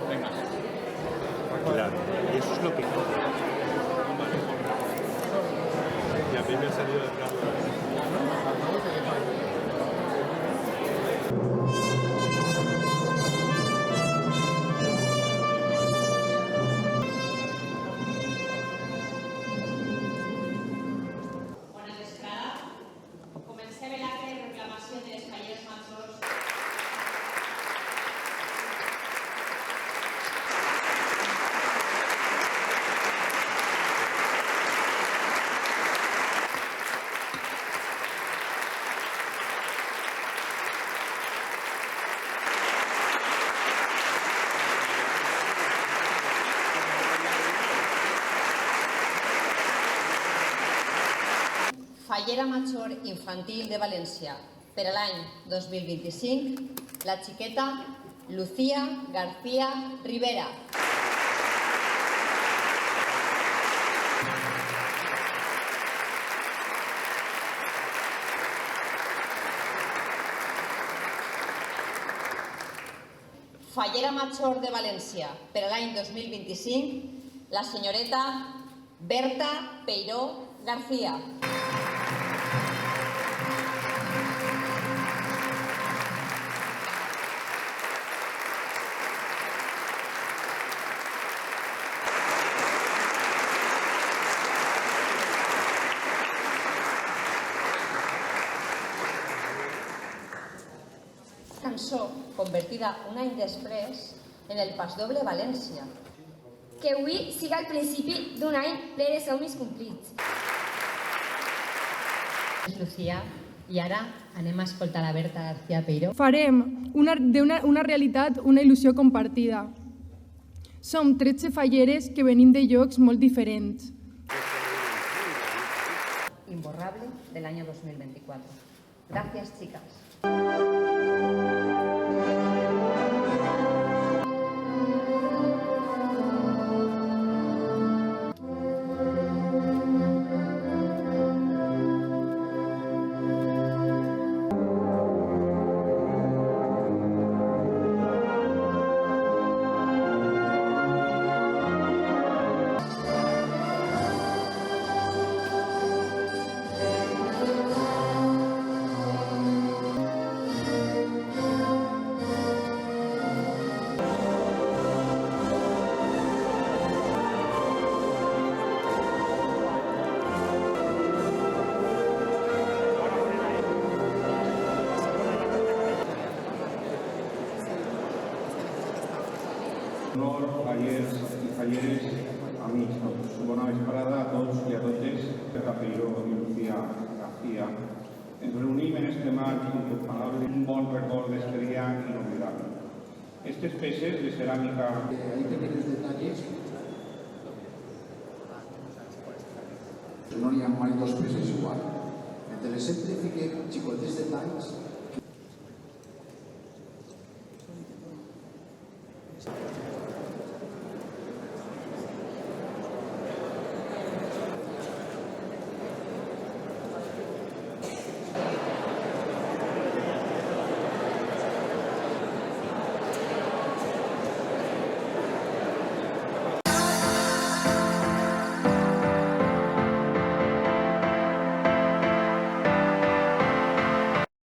Venga. Claro, y eso es lo que... Y a mí me ha salido de plano. Bona vesprada. Comencem l'acte de reclamació de les falleres majors. Fallera Major Infantil de València per a l'any 2025, la xiqueta Lucía García Rivera. Fallera Major de València per a l'any 2025, la senyoreta Berta Peiró García. Cançó convertida un any després en el Pasdoble València. Que avui siga el principi d'un any ple de somnis complits. És Lucía, i ara anem a escoltar la Berta García Peiró. Farem d'una realitat una il·lusió compartida. Som 13 falleres que venim de llocs molt diferents. Imborrable del año 2024. Gracias, chicas. Honor, fallers i falleres, amics tots. Bona vesprada a tots i a totes. Berta Peiró i Lucía García. Ens reunim en este marc incomparable, un bon record d'este dia inolvidable. Estes peces de ceràmica... Hay pequeños detalles. No hi ha mai dos peces igual. Mentre sempre fiquem xicotets detalls